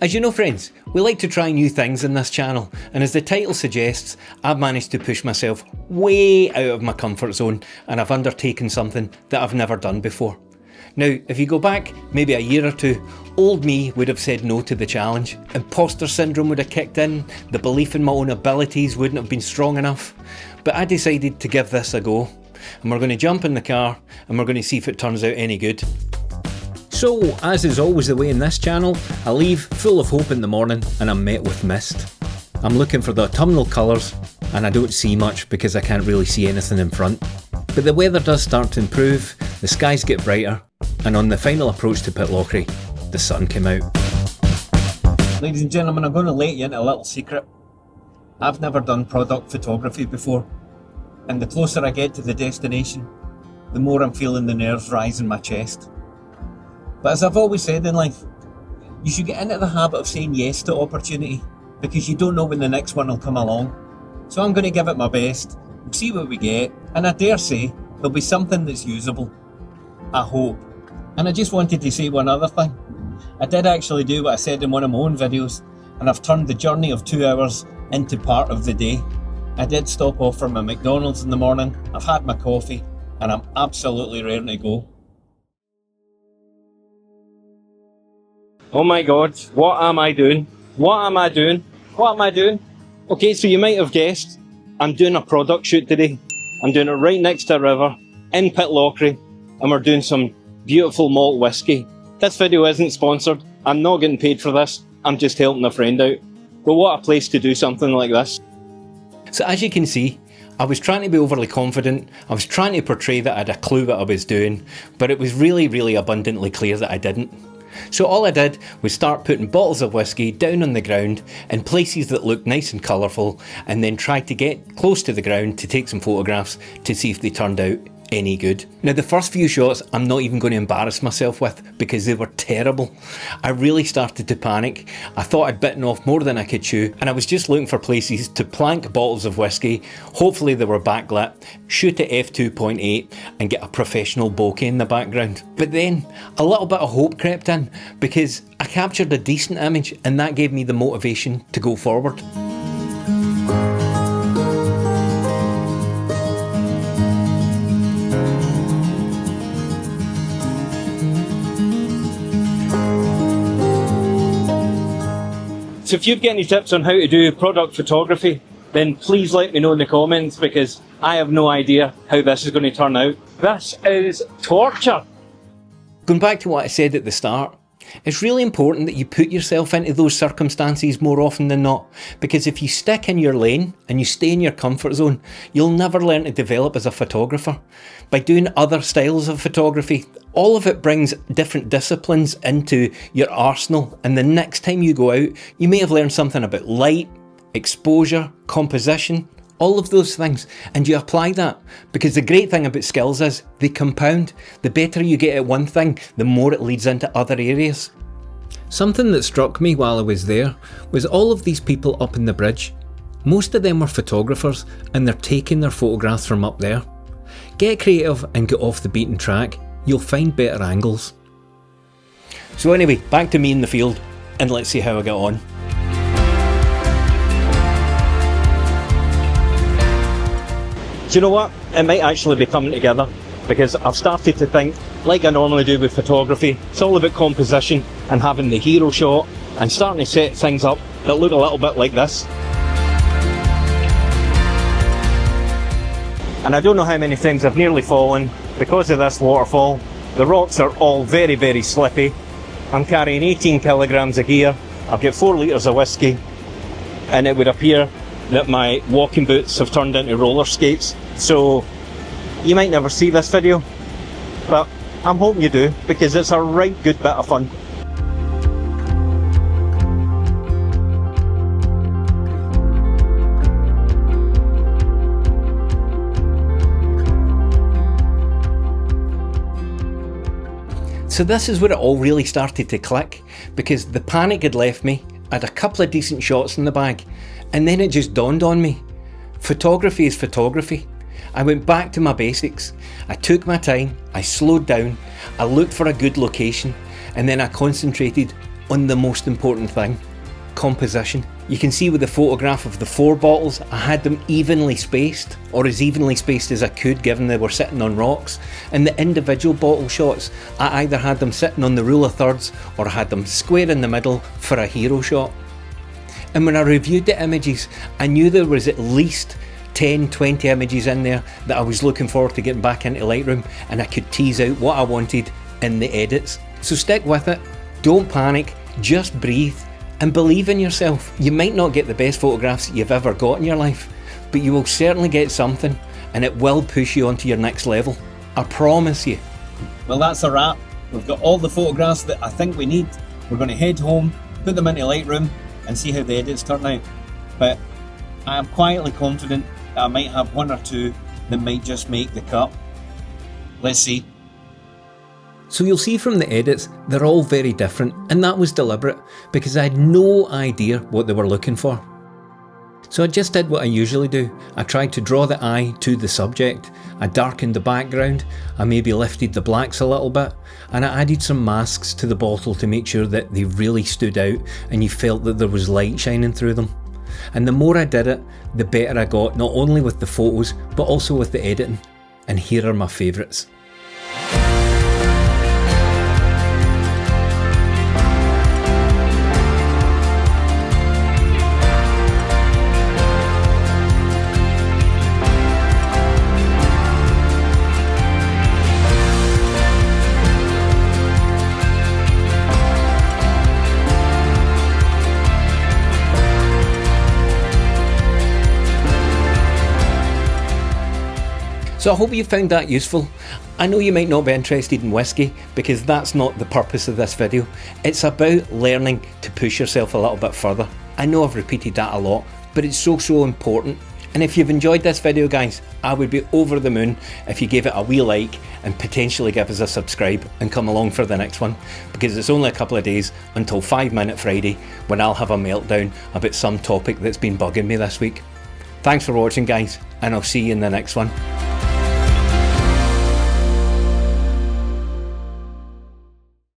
As you know friends, we like to try new things in this channel, and as the title suggests, I've managed to push myself way out of my comfort zone and I've undertaken something that I've never done before. Now, if you go back maybe a year or two, old me would have said no to the challenge. Imposter syndrome would have kicked in, the belief in my own abilities wouldn't have been strong enough. But I decided to give this a go, and we're going to jump in the car and we're going to see if it turns out any good. So, as is always the way in this channel, I leave full of hope in the morning and I'm met with mist. I'm looking for the autumnal colours and I don't see much because I can't really see anything in front. But the weather does start to improve, the skies get brighter, and on the final approach to Pitlochry, the sun came out. Ladies and gentlemen, I'm going to let you into a little secret. I've never done product photography before, and the closer I get to the destination, the more I'm feeling the nerves rise in my chest. But as I've always said in life, you should get into the habit of saying yes to opportunity, because you don't know when the next one will come along. So I'm going to give it my best, and see what we get, and I dare say there'll be something that's usable. I hope. And I just wanted to say one other thing. I did actually do what I said in one of my own videos, and I've turned the journey of 2 hours into part of the day. I did stop off for my McDonald's in the morning, I've had my coffee, and I'm absolutely ready to go. Oh my god, what am I doing? What am I doing? What am I doing? Okay, so you might have guessed, I'm doing a product shoot today. I'm doing it right next to a river, in Pitlochry, and we're doing some beautiful malt whiskey. This video isn't sponsored, I'm not getting paid for this, I'm just helping a friend out. But what a place to do something like this. So as you can see, I was trying to be overly confident, I was trying to portray that I had a clue what I was doing, but it was really abundantly clear that I didn't. So all I did was start putting bottles of whiskey down on the ground in places that looked nice and colourful, and then tried to get close to the ground to take some photographs to see if they turned out any good. Now the first few shots I'm not even going to embarrass myself with because they were terrible. I really started to panic. I thought I'd bitten off more than I could chew, and I was just looking for places to plank bottles of whiskey, hopefully they were backlit, shoot at f2.8 and get a professional bokeh in the background. But then a little bit of hope crept in because I captured a decent image, and that gave me the motivation to go forward. So if you've got any tips on how to do product photography, then please let me know in the comments, because I have no idea how this is going to turn out. This is torture. Going back to what I said at the start, it's really important that you put yourself into those circumstances more often than not, because if you stick in your lane and you stay in your comfort zone, you'll never learn to develop as a photographer. By doing other styles of photography, all of it brings different disciplines into your arsenal, and the next time you go out, you may have learned something about light, exposure, composition, all of those things, and you apply that, because the great thing about skills is they compound. The better you get at one thing, the more it leads into other areas. Something that struck me while I was there was all of these people up in the bridge. Most of them were photographers, and they're taking their photographs from up there. Get creative and get off the beaten track. You'll find better angles. So anyway, back to me in the field, and let's see how I get on. Do you know what? It might actually be coming together, because I've started to think, like I normally do with photography, it's all about composition and having the hero shot and starting to set things up that look a little bit like this. And I don't know how many times I've nearly fallen because of this waterfall. The rocks are all very slippy. I'm carrying 18 kilograms of gear, I've got 4 litres of whiskey, and it would appear that my walking boots have turned into roller skates. So you might never see this video, but I'm hoping you do, because it's a right good bit of fun. So this is where it all really started to click, because the panic had left me. I had a couple of decent shots in the bag, and then it just dawned on me. Photography is photography. I went back to my basics. I took my time, I slowed down, I looked for a good location, and then I concentrated on the most important thing, composition. You can see with the photograph of the 4 bottles, I had them evenly spaced, or as evenly spaced as I could given they were sitting on rocks. And the individual bottle shots, I either had them sitting on the rule of thirds or I had them square in the middle for a hero shot. And when I reviewed the images, I knew there was at least 10, 20 images in there that I was looking forward to getting back into Lightroom, and I could tease out what I wanted in the edits. So stick with it, don't panic, just breathe and believe in yourself. You might not get the best photographs you've ever got in your life, but you will certainly get something, and it will push you onto your next level. I promise you. Well, that's a wrap. We've got all the photographs that I think we need. We're going to head home, put them into Lightroom and see how the edits turn out. But I am quietly confident that I might have 1 or 2 that might just make the cut. Let's see. So you'll see from the edits, they're all very different, and that was deliberate because I had no idea what they were looking for. So I just did what I usually do. I tried to draw the eye to the subject, I darkened the background, I maybe lifted the blacks a little bit, and I added some masks to the bottle to make sure that they really stood out and you felt that there was light shining through them. And the more I did it, the better I got, not only with the photos, but also with the editing. And here are my favourites. So I hope you found that useful. I know you might not be interested in whiskey because that's not the purpose of this video. It's about learning to push yourself a little bit further. I know I've repeated that a lot, but it's so important. And if you've enjoyed this video, guys, I would be over the moon if you gave it a wee like and potentially give us a subscribe and come along for the next one, because it's only a couple of days until 5 Minute Friday when I'll have a meltdown about some topic that's been bugging me this week. Thanks for watching, guys, and I'll see you in the next one.